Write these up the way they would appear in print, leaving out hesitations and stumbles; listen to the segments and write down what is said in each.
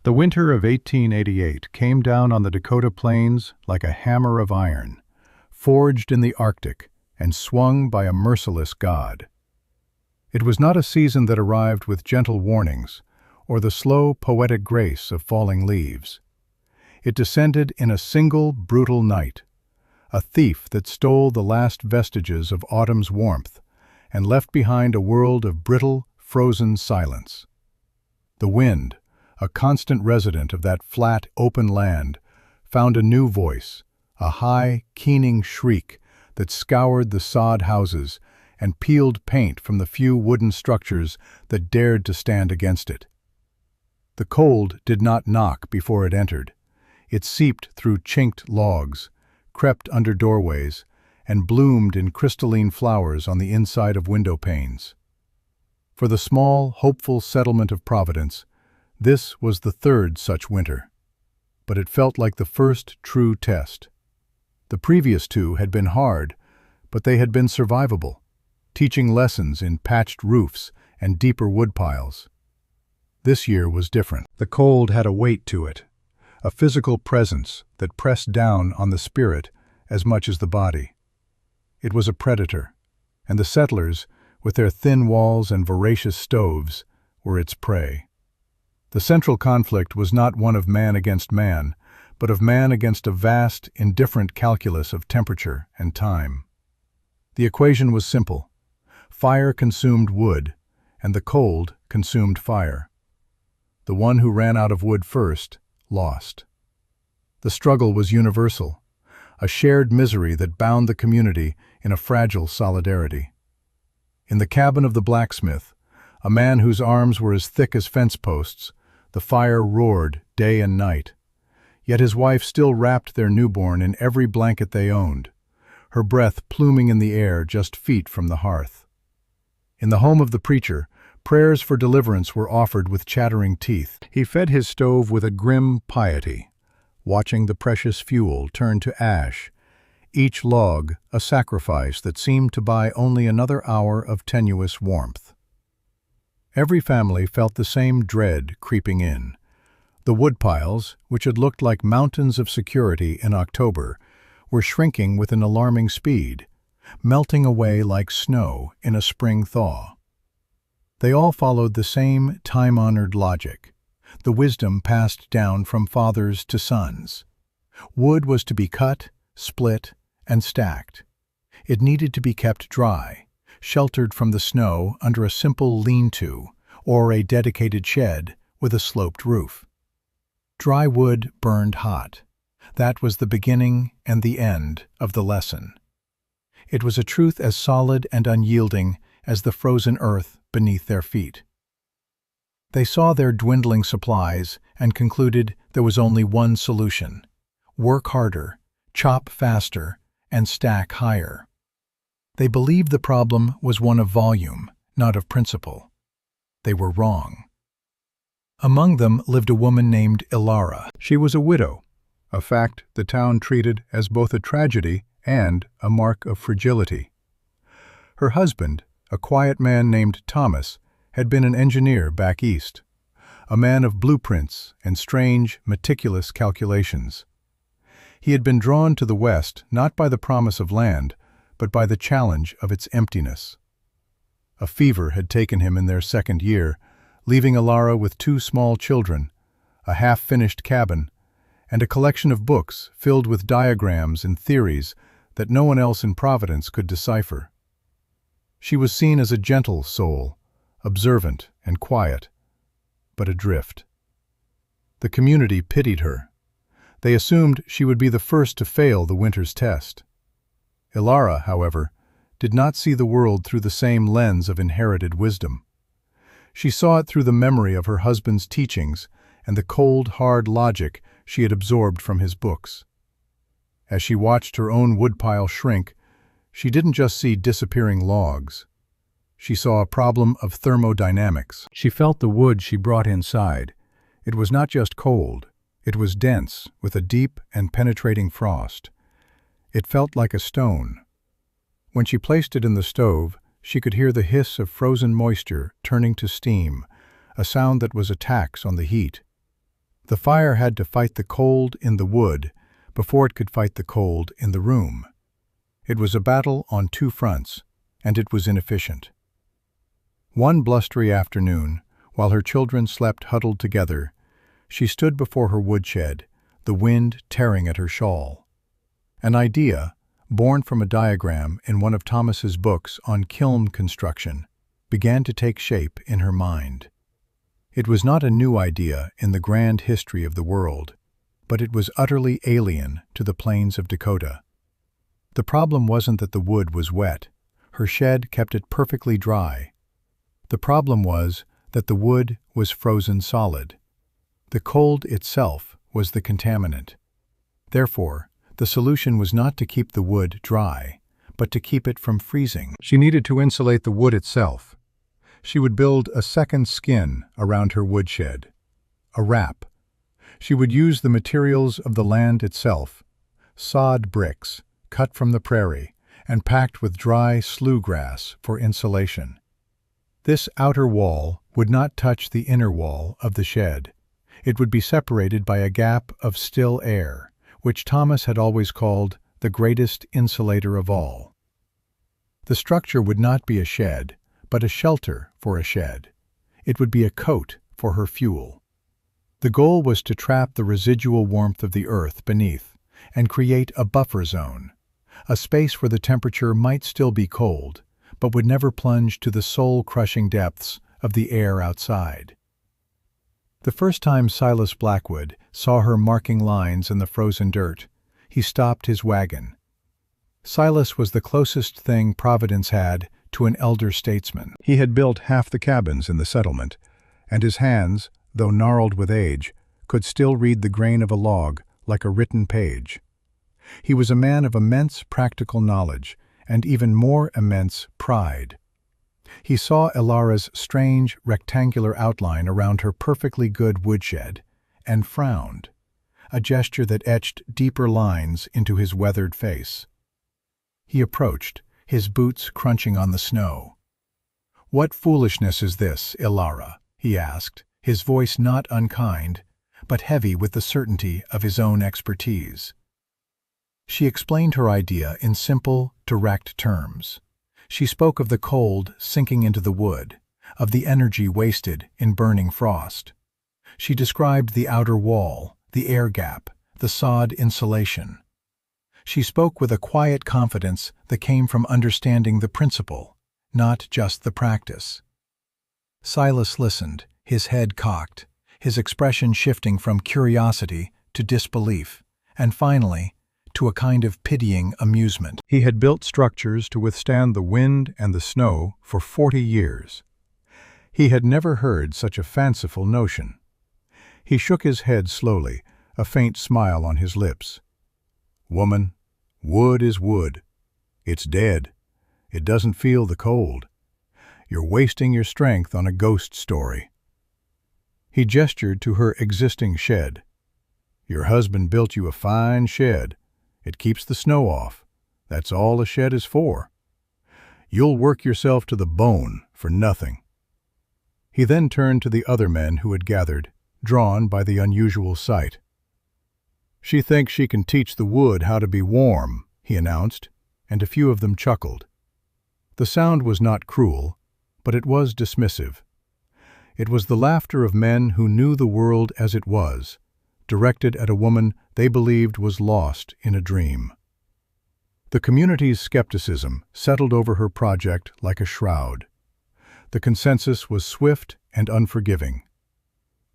The winter of 1888 came down on the Dakota Plains like a hammer of iron, forged in the Arctic and swung by a merciless god. It was not a season that arrived with gentle warnings or the slow, poetic grace of falling leaves. It descended in a single, brutal night, a thief that stole the last vestiges of autumn's warmth and left behind a world of brittle, frozen silence. The wind, a constant resident of that flat, open land, found a new voice, a high, keening shriek that scoured the sod houses and peeled paint from the few wooden structures that dared to stand against it. The cold did not knock before it entered. It seeped through chinked logs, crept under doorways, and bloomed in crystalline flowers on the inside of window panes. For the small, hopeful settlement of Providence, this was the third such winter. But it felt like the first true test. The previous two had been hard, but they had been survivable, teaching lessons in patched roofs and deeper woodpiles. This year was different. The cold had a weight to it, a physical presence that pressed down on the spirit as much as the body. It was a predator, and the settlers, with their thin walls and voracious stoves, were its prey. The central conflict was not one of man against man, but of man against a vast, indifferent calculus of temperature and time. The equation was simple. Fire consumed wood, and the cold consumed fire. The one who ran out of wood first lost. The struggle was universal, a shared misery that bound the community in a fragile solidarity. In the cabin of the blacksmith, a man whose arms were as thick as fence posts, the fire roared day and night. Yet his wife still wrapped their newborn in every blanket they owned, her breath pluming in the air just feet from the hearth. In the home of the preacher, prayers for deliverance were offered with chattering teeth. He fed his stove with a grim piety, watching the precious fuel turn to ash, each log a sacrifice that seemed to buy only another hour of tenuous warmth. Every family felt the same dread creeping in. The woodpiles, which had looked like mountains of security in October, were shrinking with an alarming speed, melting away like snow in a spring thaw. They all followed the same time-honored logic, the wisdom passed down from fathers to sons. Wood was to be cut, split, and stacked. It needed to be kept dry, sheltered from the snow under a simple lean-to or a dedicated shed with a sloped roof. Dry wood burned hot. That was the beginning and the end of the lesson. It was a truth as solid and unyielding as the frozen earth beneath their feet. They saw their dwindling supplies and concluded there was only one solution: work harder, chop faster, and stack higher. They believed the problem was one of volume, not of principle. They were wrong. Among them lived a woman named Ilara. She was a widow, a fact the town treated as both a tragedy and a mark of fragility. Her husband, a quiet man named Thomas, had been an engineer back east, a man of blueprints and strange, meticulous calculations. He had been drawn to the West not by the promise of land, but by the challenge of its emptiness. A fever had taken him in their second year, leaving Ilara with two small children, a half-finished cabin, and a collection of books filled with diagrams and theories that no one else in Providence could decipher. She was seen as a gentle soul, observant and quiet, but adrift. The community pitied her. They assumed she would be the first to fail the winter's test. Ilara, however, did not see the world through the same lens of inherited wisdom. She saw it through the memory of her husband's teachings and the cold, hard logic she had absorbed from his books. As she watched her own woodpile shrink, she didn't just see disappearing logs. She saw a problem of thermodynamics. She felt the wood she brought inside. It was not just cold. It was dense, with a deep and penetrating frost. It felt like a stone. When she placed it in the stove, she could hear the hiss of frozen moisture turning to steam, a sound that was a tax on the heat. The fire had to fight the cold in the wood before it could fight the cold in the room. It was a battle on two fronts, and it was inefficient. One blustery afternoon, while her children slept huddled together, she stood before her woodshed, the wind tearing at her shawl. An idea, born from a diagram in one of Thomas's books on kiln construction, began to take shape in her mind. It was not a new idea in the grand history of the world, but it was utterly alien to the plains of Dakota. The problem wasn't that the wood was wet. Her shed kept it perfectly dry. The problem was that the wood was frozen solid. The cold itself was the contaminant. Therefore, the solution was not to keep the wood dry, but to keep it from freezing. She needed to insulate the wood itself. She would build a second skin around her woodshed, a wrap. She would use the materials of the land itself, sod bricks, cut from the prairie, and packed with dry slough grass for insulation. This outer wall would not touch the inner wall of the shed. It would be separated by a gap of still air, which Thomas had always called the greatest insulator of all. The structure would not be a shed, but a shelter for a shed. It would be a coat for her fuel. The goal was to trap the residual warmth of the earth beneath and create a buffer zone, a space where the temperature might still be cold, but would never plunge to the soul-crushing depths of the air outside. The first time Silas Blackwood saw her marking lines in the frozen dirt, he stopped his wagon. Silas was the closest thing Providence had to an elder statesman. He had built half the cabins in the settlement, and his hands, though gnarled with age, could still read the grain of a log like a written page. He was a man of immense practical knowledge and even more immense pride. He saw Elara's strange rectangular outline around her perfectly good woodshed and frowned, a gesture that etched deeper lines into his weathered face. He approached, his boots crunching on the snow. "What foolishness is this, Elara?" he asked, his voice not unkind, but heavy with the certainty of his own expertise. She explained her idea in simple, direct terms. She spoke of the cold sinking into the wood, of the energy wasted in burning frost. She described the outer wall, the air gap, the sod insulation. She spoke with a quiet confidence that came from understanding the principle, not just the practice. Silas listened, his head cocked, his expression shifting from curiosity to disbelief, and finally, to a kind of pitying amusement. He had built structures to withstand the wind and the snow for 40 years. He had never heard such a fanciful notion. He shook his head slowly, a faint smile on his lips. "Woman, wood is wood. It's dead. It doesn't feel the cold. You're wasting your strength on a ghost story." He gestured to her existing shed. "Your husband built you a fine shed. It keeps the snow off. That's all a shed is for. You'll work yourself to the bone for nothing." He then turned to the other men who had gathered, drawn by the unusual sight. "She thinks she can teach the wood how to be warm," he announced, and a few of them chuckled. The sound was not cruel, but it was dismissive. It was the laughter of men who knew the world as it was, directed at a woman they believed was lost in a dream. The community's skepticism settled over her project like a shroud. The consensus was swift and unforgiving.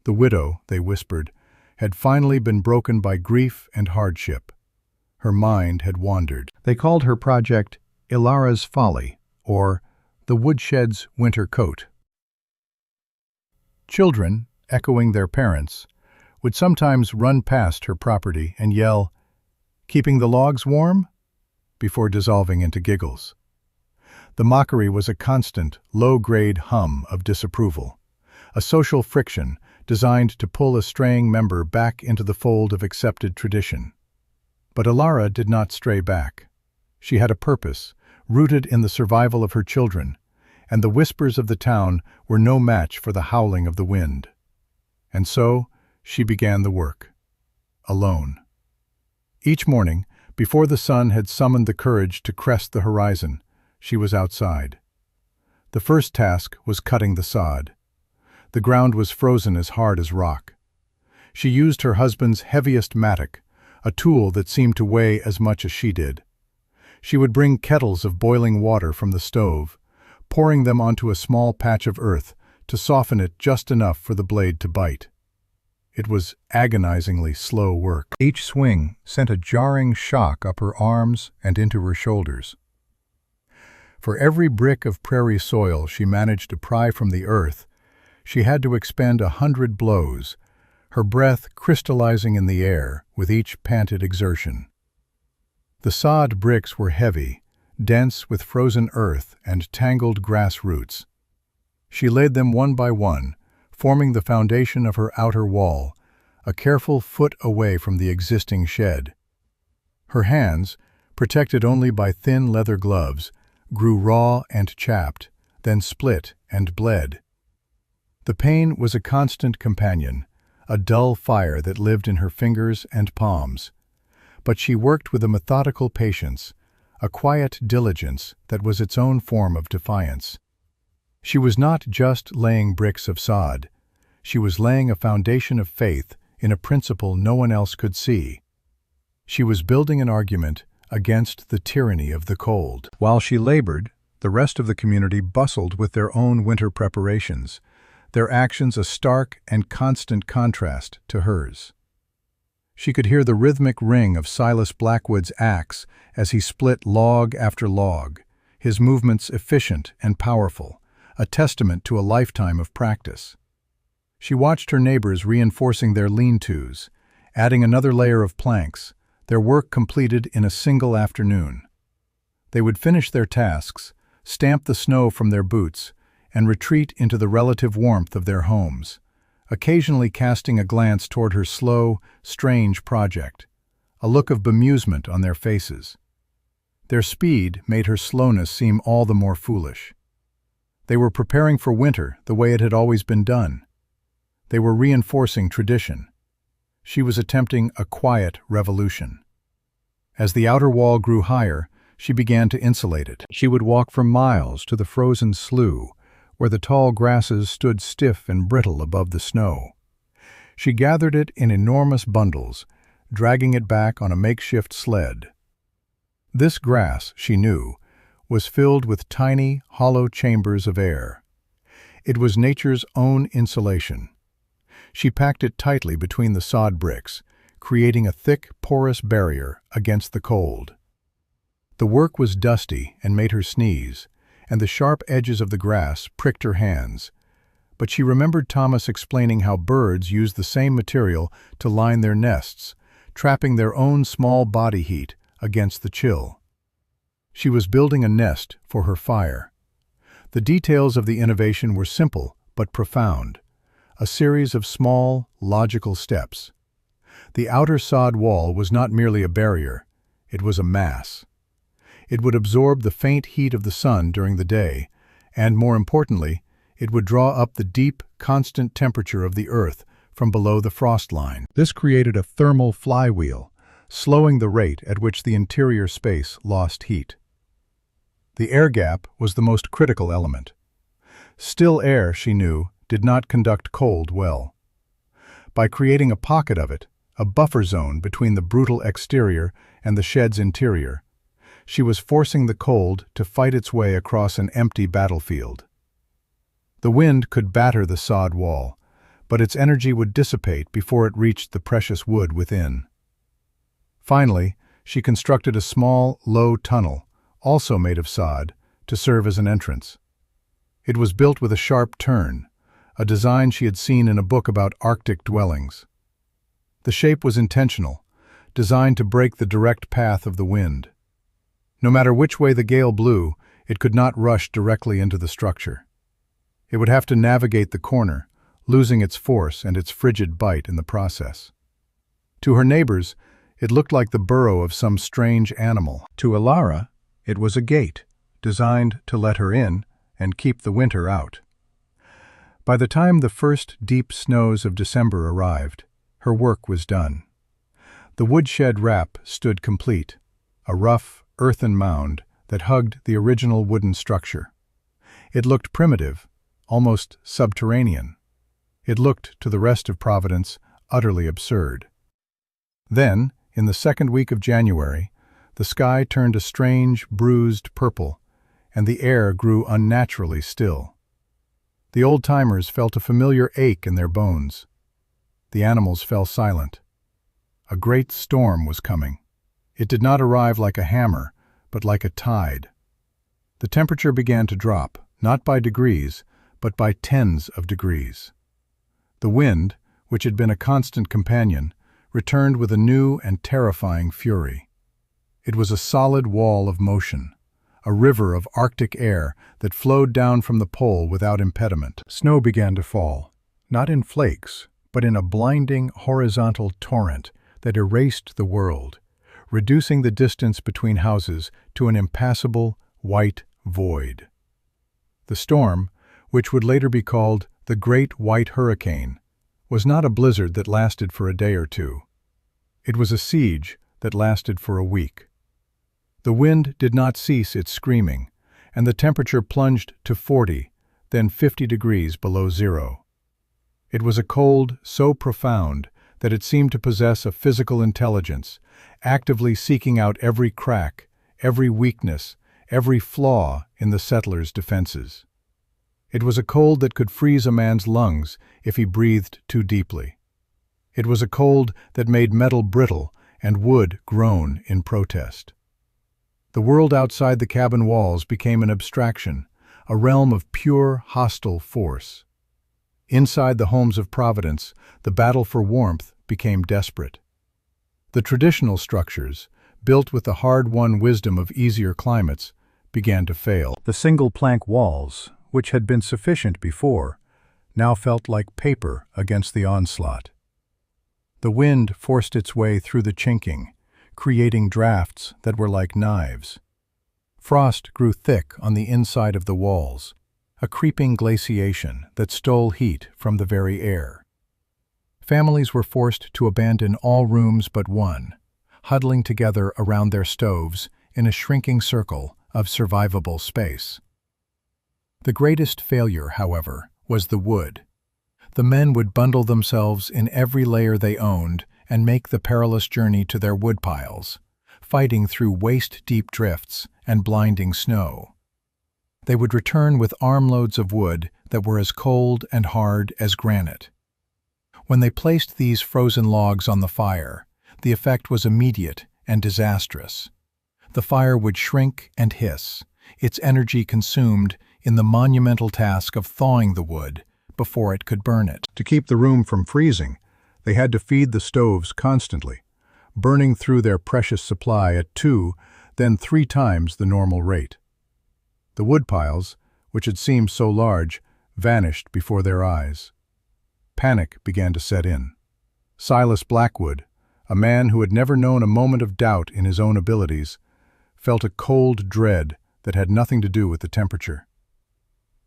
The widow, they whispered, had finally been broken by grief and hardship. Her mind had wandered. They called her project Elara's Folly, or the Woodshed's Winter Coat. Children, echoing their parents, would sometimes run past her property and yell, "Keeping the logs warm?" before dissolving into giggles. The mockery was a constant, low-grade hum of disapproval, a social friction designed to pull a straying member back into the fold of accepted tradition. But Elara did not stray back. She had a purpose, rooted in the survival of her children, and the whispers of the town were no match for the howling of the wind. And so, she began the work. Alone. Each morning, before the sun had summoned the courage to crest the horizon, she was outside. The first task was cutting the sod. The ground was frozen as hard as rock. She used her husband's heaviest mattock, a tool that seemed to weigh as much as she did. She would bring kettles of boiling water from the stove, pouring them onto a small patch of earth to soften it just enough for the blade to bite. It was agonizingly slow work. Each swing sent a jarring shock up her arms and into her shoulders. For every brick of prairie soil she managed to pry from the earth, she had to expend 100 blows, her breath crystallizing in the air with each panted exertion. The sod bricks were heavy, dense with frozen earth and tangled grass roots. She laid them one by one, forming the foundation of her outer wall, a careful foot away from the existing shed. Her hands, protected only by thin leather gloves, grew raw and chapped, then split and bled. The pain was a constant companion, a dull fire that lived in her fingers and palms. But she worked with a methodical patience, a quiet diligence that was its own form of defiance. She was not just laying bricks of sod. She was laying a foundation of faith in a principle no one else could see. She was building an argument against the tyranny of the cold. While she labored, the rest of the community bustled with their own winter preparations, their actions a stark and constant contrast to hers. She could hear the rhythmic ring of Silas Blackwood's axe as he split log after log, his movements efficient and powerful, a testament to a lifetime of practice. She watched her neighbors reinforcing their lean-tos, adding another layer of planks, their work completed in a single afternoon. They would finish their tasks, stamp the snow from their boots, and retreat into the relative warmth of their homes, occasionally casting a glance toward her slow, strange project, a look of bemusement on their faces. Their speed made her slowness seem all the more foolish. They were preparing for winter the way it had always been done. They were reinforcing tradition. She was attempting a quiet revolution. As the outer wall grew higher, she began to insulate it. She would walk for miles to the frozen slough, where the tall grasses stood stiff and brittle above the snow. She gathered it in enormous bundles, dragging it back on a makeshift sled. This grass, she knew, was filled with tiny, hollow chambers of air. It was nature's own insulation. She packed it tightly between the sod bricks, creating a thick, porous barrier against the cold. The work was dusty and made her sneeze, and the sharp edges of the grass pricked her hands. But she remembered Thomas explaining how birds use the same material to line their nests, trapping their own small body heat against the chill. She was building a nest for her fire. The details of the innovation were simple but profound, a series of small, logical steps. The outer sod wall was not merely a barrier, it was a mass. It would absorb the faint heat of the sun during the day, and, more importantly, it would draw up the deep, constant temperature of the earth from below the frost line. This created a thermal flywheel, slowing the rate at which the interior space lost heat. The air gap was the most critical element. Still air, she knew, did not conduct cold well. By creating a pocket of it, a buffer zone between the brutal exterior and the shed's interior, she was forcing the cold to fight its way across an empty battlefield. The wind could batter the sod wall, but its energy would dissipate before it reached the precious wood within. Finally, she constructed a small, low tunnel, also made of sod, to serve as an entrance. It was built with a sharp turn, a design she had seen in a book about Arctic dwellings. The shape was intentional, designed to break the direct path of the wind. No matter which way the gale blew, it could not rush directly into the structure. It would have to navigate the corner, losing its force and its frigid bite in the process. To her neighbors, it looked like the burrow of some strange animal. To Alara, it was a gate, designed to let her in and keep the winter out. By the time the first deep snows of December arrived, Her work was done. The woodshed wrap stood complete, a rough, earthen mound that hugged the original wooden structure. It looked primitive, almost subterranean. It looked, to the rest of Providence, utterly absurd. Then, in the second week of January, the sky turned a strange, bruised purple, and the air grew unnaturally still. The old-timers felt a familiar ache in their bones. The animals fell silent. A great storm was coming. It did not arrive like a hammer, but like a tide. The temperature began to drop, not by degrees, but by tens of degrees. The wind, which had been a constant companion, returned with a new and terrifying fury. It was a solid wall of motion, a river of Arctic air that flowed down from the pole without impediment. Snow began to fall, not in flakes, but in a blinding horizontal torrent that erased the world, reducing the distance between houses to an impassable, white void. The storm, which would later be called the Great White Hurricane, was not a blizzard that lasted for a day or two. It was a siege that lasted for a week. The wind did not cease its screaming, and the temperature plunged to 40, then 50 degrees below zero. It was a cold so profound that it seemed to possess a physical intelligence, actively seeking out every crack, every weakness, every flaw in the settlers' defenses. It was a cold that could freeze a man's lungs if he breathed too deeply. It was a cold that made metal brittle and wood groan in protest. The world outside the cabin walls became an abstraction, a realm of pure, hostile force. Inside the homes of Providence, the battle for warmth became desperate. The traditional structures, built with the hard-won wisdom of easier climates, began to fail. The single-plank walls, which had been sufficient before, now felt like paper against the onslaught. The wind forced its way through the chinking, creating drafts that were like knives. Frost grew thick on the inside of the walls, a creeping glaciation that stole heat from the very air. Families were forced to abandon all rooms but one, huddling together around their stoves in a shrinking circle of survivable space. The greatest failure, however, was the wood. The men would bundle themselves in every layer they owned and make the perilous journey to their woodpiles, fighting through waist-deep drifts and blinding snow. They would return with armloads of wood that were as cold and hard as granite. When they placed these frozen logs on the fire, the effect was immediate and disastrous. The fire would shrink and hiss, its energy consumed in the monumental task of thawing the wood before it could burn it. To keep the room from freezing, they had to feed the stoves constantly, burning through their precious supply at 2, then 3 times the normal rate. The woodpiles, which had seemed so large, vanished before their eyes. Panic began to set in. Silas Blackwood, a man who had never known a moment of doubt in his own abilities, felt a cold dread that had nothing to do with the temperature.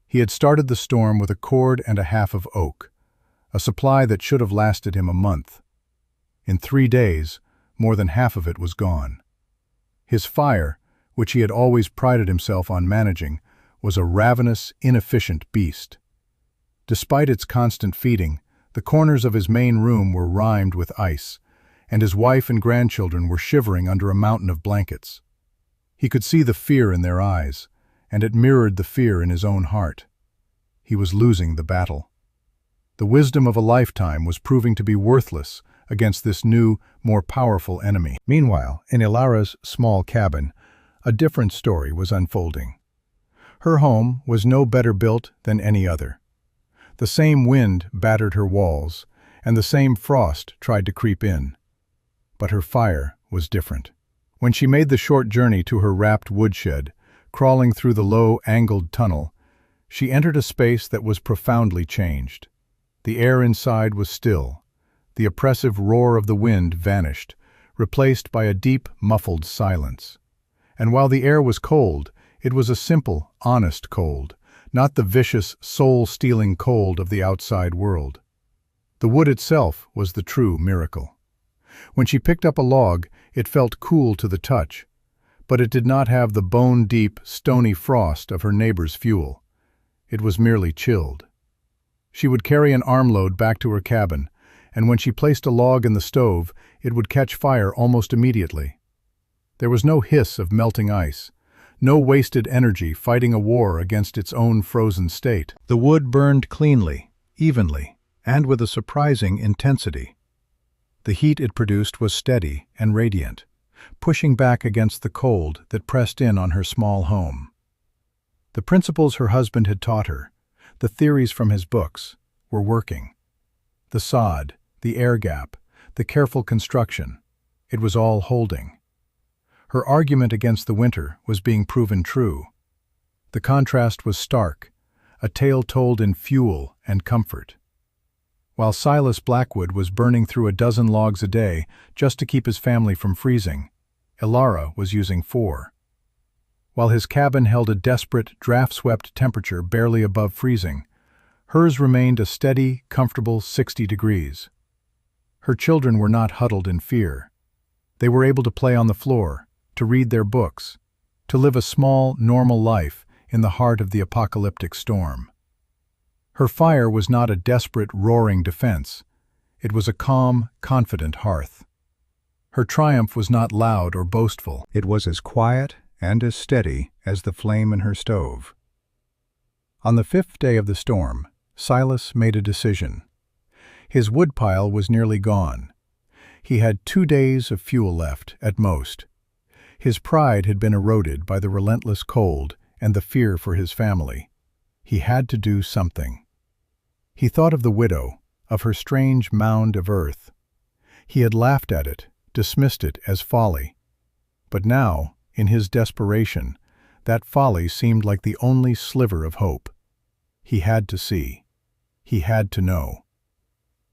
He had started the storm with a cord and a half of oak, a supply that should have lasted him a month. In 3 days, more than half of it was gone. His fire, which he had always prided himself on managing, was a ravenous, inefficient beast. Despite its constant feeding, the corners of his main room were rimed with ice, and his wife and grandchildren were shivering under a mountain of blankets. He could see the fear in their eyes, and it mirrored the fear in his own heart. He was losing the battle. The wisdom of a lifetime was proving to be worthless against this new, more powerful enemy. Meanwhile, in Ilara's small cabin, a different story was unfolding. Her home was no better built than any other. The same wind battered her walls, and the same frost tried to creep in. But her fire was different. When she made the short journey to her wrapped woodshed, crawling through the low, angled tunnel, she entered a space that was profoundly changed. The air inside was still. The oppressive roar of the wind vanished, replaced by a deep, muffled silence. And while the air was cold, it was a simple, honest cold, not the vicious, soul-stealing cold of the outside world. The wood itself was the true miracle. When she picked up a log, it felt cool to the touch, but it did not have the bone-deep, stony frost of her neighbor's fuel. It was merely chilled. She would carry an armload back to her cabin, and when she placed a log in the stove, it would catch fire almost immediately. There was no hiss of melting ice, no wasted energy fighting a war against its own frozen state. The wood burned cleanly, evenly, and with a surprising intensity. The heat it produced was steady and radiant, pushing back against the cold that pressed in on her small home. The principles her husband had taught her, the theories from his books, were working. The sod, the air gap, the careful construction, it was all holding. Her argument against the winter was being proven true. The contrast was stark, a tale told in fuel and comfort. While Silas Blackwood was burning through a dozen logs a day just to keep his family from freezing, Elara was using 4. While his cabin held a desperate, draft-swept temperature barely above freezing, hers remained a steady, comfortable 60 degrees. Her children were not huddled in fear. They were able to play on the floor, to read their books, to live a small, normal life in the heart of the apocalyptic storm. Her fire was not a desperate, roaring defense. It was a calm, confident hearth. Her triumph was not loud or boastful. It was as quiet and as steady as the flame in her stove. On the 5th day of the storm, Silas made a decision. His woodpile was nearly gone. He had 2 days of fuel left, at most. His pride had been eroded by the relentless cold and the fear for his family. He had to do something. He thought of the widow, of her strange mound of earth. He had laughed at it, dismissed it as folly. But now, in his desperation, that folly seemed like the only sliver of hope. He had to see. He had to know.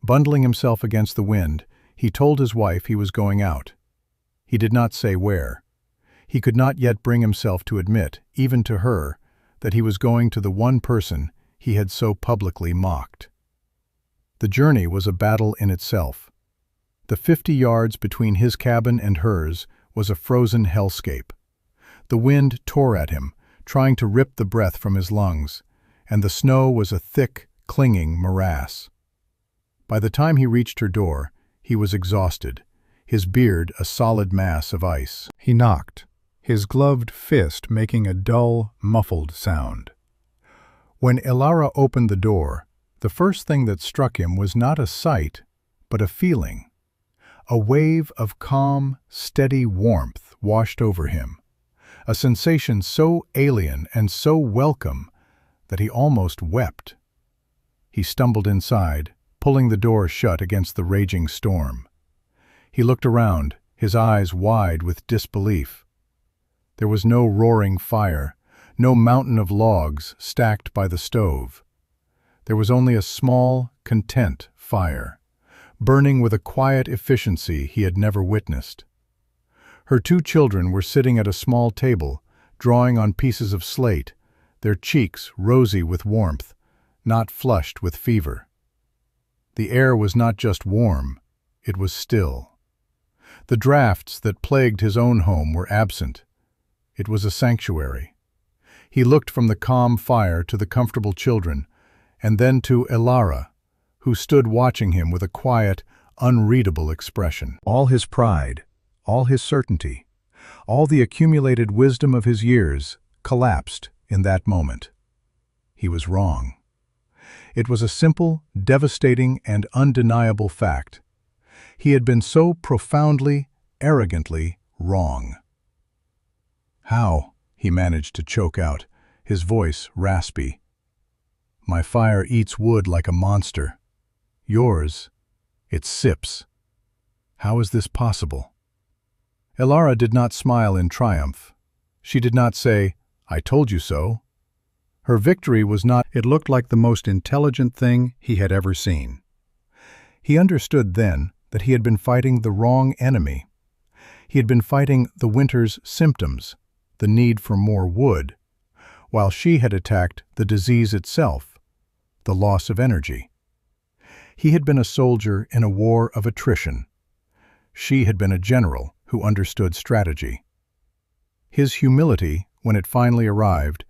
Bundling himself against the wind, he told his wife he was going out. He did not say where. He could not yet bring himself to admit, even to her, that he was going to the one person he had so publicly mocked. The journey was a battle in itself. The 50 yards between his cabin and hers was a frozen hellscape. The wind tore at him, trying to rip the breath from his lungs, and the snow was a thick, clinging morass. By the time he reached her door, he was exhausted, his beard a solid mass of ice. He knocked, his gloved fist making a dull, muffled sound. When Elara opened the door, the first thing that struck him was not a sight, but a feeling. A wave of calm, steady warmth washed over him, a sensation so alien and so welcome that he almost wept. He stumbled inside, pulling the door shut against the raging storm. He looked around, his eyes wide with disbelief. There was no roaring fire, no mountain of logs stacked by the stove. There was only a small, content fire, burning with a quiet efficiency he had never witnessed. Her 2 children were sitting at a small table, drawing on pieces of slate, their cheeks rosy with warmth, not flushed with fever. The air was not just warm, it was still. The drafts that plagued his own home were absent. It was a sanctuary. He looked from the calm fire to the comfortable children, and then to Elara, who stood watching him with a quiet, unreadable expression. All his pride, all his certainty, all the accumulated wisdom of his years collapsed in that moment. He was wrong. It was a simple, devastating, and undeniable fact. He had been so profoundly, arrogantly wrong. "How?" he managed to choke out, his voice raspy. "My fire eats wood like a monster. Yours, it sips. How is this possible?" Elara did not smile in triumph. She did not say, "I told you so." Her victory was not. It looked like the most intelligent thing he had ever seen. He understood then that he had been fighting the wrong enemy. He had been fighting the winter's symptoms, the need for more wood, while she had attacked the disease itself, the loss of energy. He had been a soldier in a war of attrition. She had been a general who understood strategy. His humility, when it finally arrived,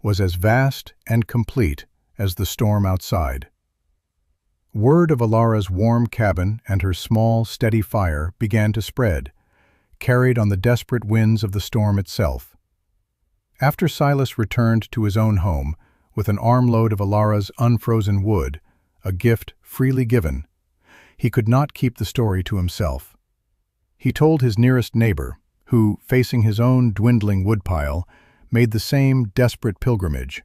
was as vast and complete as the storm outside. Word of Alara's warm cabin and her small, steady fire began to spread, carried on the desperate winds of the storm itself. After Silas returned to his own home with an armload of Alara's unfrozen wood, a gift freely given, he could not keep the story to himself. He told his nearest neighbor, who, facing his own dwindling woodpile, made the same desperate pilgrimage.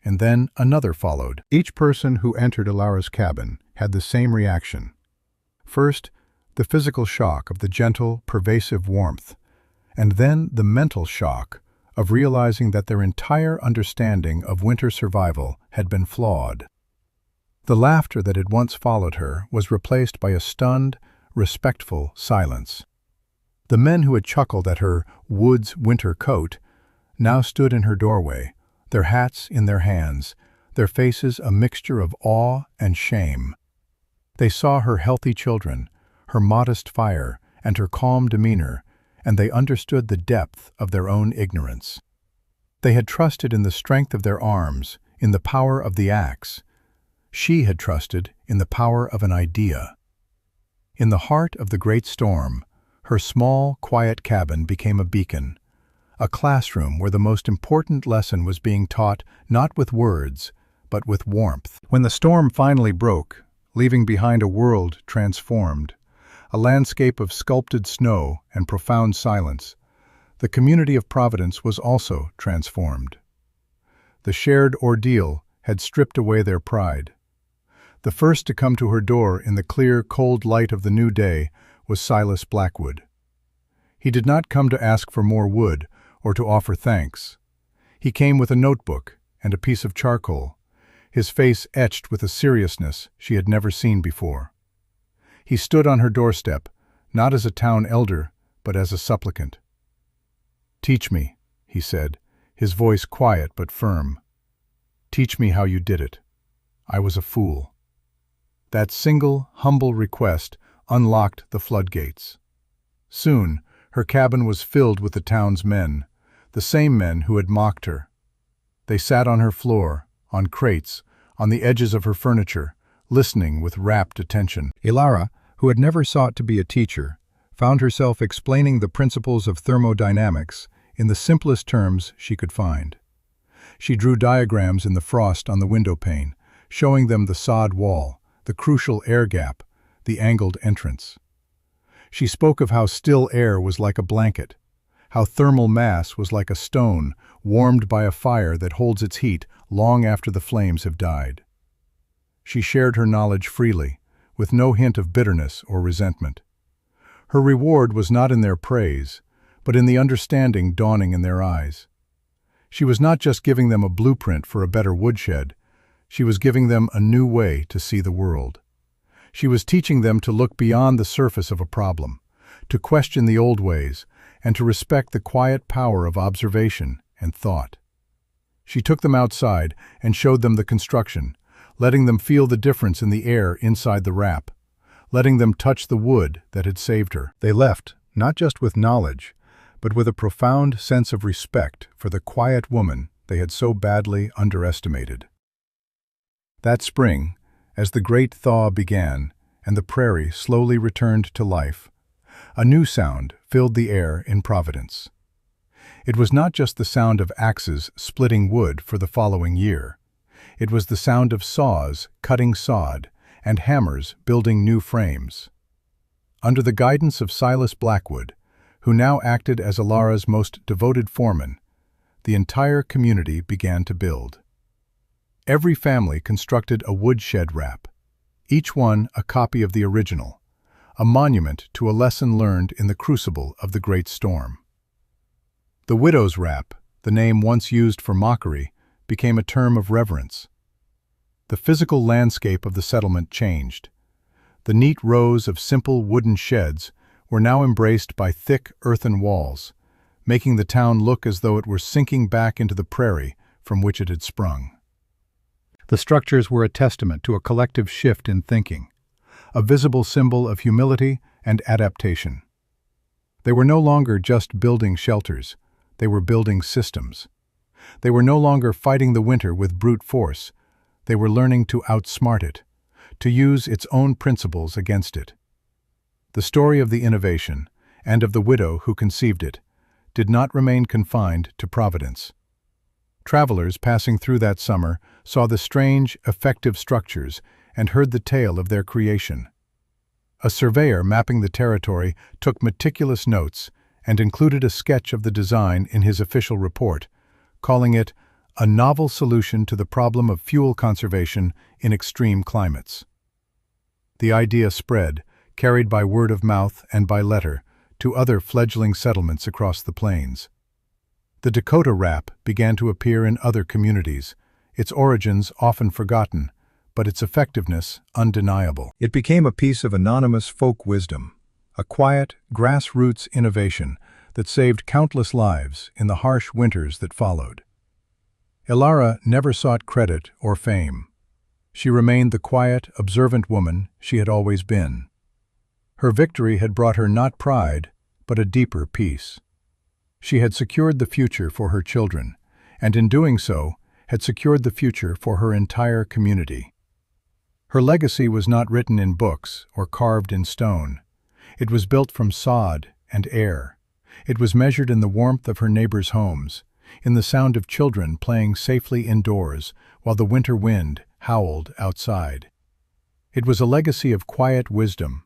And then another followed. Each person who entered Alara's cabin had the same reaction. First, the physical shock of the gentle, pervasive warmth, and then the mental shock of realizing that their entire understanding of winter survival had been flawed. The laughter that had once followed her was replaced by a stunned, respectful silence. The men who had chuckled at her woods winter coat now stood in her doorway, their hats in their hands, their faces a mixture of awe and shame. They saw her healthy children, her modest fire, and her calm demeanor, and they understood the depth of their own ignorance. They had trusted in the strength of their arms, in the power of the axe. She had trusted in the power of an idea. In the heart of the great storm, her small, quiet cabin became a beacon, a classroom where the most important lesson was being taught not with words, but with warmth. When the storm finally broke, leaving behind a world transformed, a landscape of sculpted snow and profound silence, the community of Providence was also transformed. The shared ordeal had stripped away their pride. The first to come to her door in the clear, cold light of the new day was Silas Blackwood. He did not come to ask for more wood or to offer thanks. He came with a notebook and a piece of charcoal, his face etched with a seriousness she had never seen before. He stood on her doorstep, not as a town elder, but as a supplicant. "Teach me," he said, his voice quiet but firm. "Teach me how you did it. I was a fool." That single, humble request unlocked the floodgates. Soon, her cabin was filled with the town's men, the same men who had mocked her. They sat on her floor, on crates, on the edges of her furniture, listening with rapt attention. Alara, who had never sought to be a teacher, found herself explaining the principles of thermodynamics in the simplest terms she could find. She drew diagrams in the frost on the window pane, showing them the sod wall, the crucial air gap, the angled entrance. She spoke of how still air was like a blanket, how thermal mass was like a stone warmed by a fire that holds its heat long after the flames have died. She shared her knowledge freely, with no hint of bitterness or resentment. Her reward was not in their praise, but in the understanding dawning in their eyes. She was not just giving them a blueprint for a better woodshed, she was giving them a new way to see the world. She was teaching them to look beyond the surface of a problem, to question the old ways, and to respect the quiet power of observation and thought. She took them outside and showed them the construction, letting them feel the difference in the air inside the wrap, letting them touch the wood that had saved her. They left, not just with knowledge, but with a profound sense of respect for the quiet woman they had so badly underestimated. That spring, as the great thaw began and the prairie slowly returned to life, a new sound filled the air in Providence. It was not just the sound of axes splitting wood for the following year. It was the sound of saws cutting sod and hammers building new frames. Under the guidance of Silas Blackwood, who now acted as Alara's most devoted foreman, the entire community began to build. Every family constructed a woodshed wrap, each one a copy of the original, a monument to a lesson learned in the crucible of the great storm. The widow's wrap, the name once used for mockery, became a term of reverence. The physical landscape of the settlement changed. The neat rows of simple wooden sheds were now embraced by thick earthen walls, making the town look as though it were sinking back into the prairie from which it had sprung. The structures were a testament to a collective shift in thinking, a visible symbol of humility and adaptation. They were no longer just building shelters, they were building systems. They were no longer fighting the winter with brute force, they were learning to outsmart it, to use its own principles against it. The story of the innovation, and of the widow who conceived it, did not remain confined to Providence. Travelers passing through that summer saw the strange, effective structures and heard the tale of their creation. A surveyor mapping the territory took meticulous notes and included a sketch of the design in his official report, calling it a novel solution to the problem of fuel conservation in extreme climates. The idea spread, carried by word of mouth and by letter, to other fledgling settlements across the plains. The Dakota Rap began to appear in other communities, its origins often forgotten, but its effectiveness undeniable. It became a piece of anonymous folk wisdom, a quiet, grassroots innovation that saved countless lives in the harsh winters that followed. Ilara never sought credit or fame. She remained the quiet, observant woman she had always been. Her victory had brought her not pride, but a deeper peace. She had secured the future for her children, and in doing so, had secured the future for her entire community. Her legacy was not written in books or carved in stone. It was built from sod and air. It was measured in the warmth of her neighbors' homes, in the sound of children playing safely indoors while the winter wind howled outside. It was a legacy of quiet wisdom,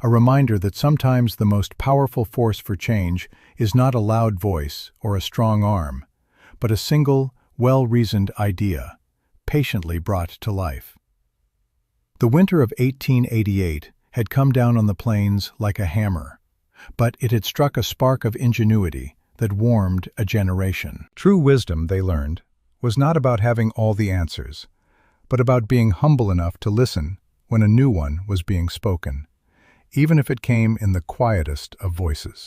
a reminder that sometimes the most powerful force for change is not a loud voice or a strong arm, but a single, well-reasoned idea, patiently brought to life. The winter of 1888 had come down on the plains like a hammer, but it had struck a spark of ingenuity that warmed a generation. True wisdom, they learned, was not about having all the answers, but about being humble enough to listen when a new one was being spoken, even if it came in the quietest of voices.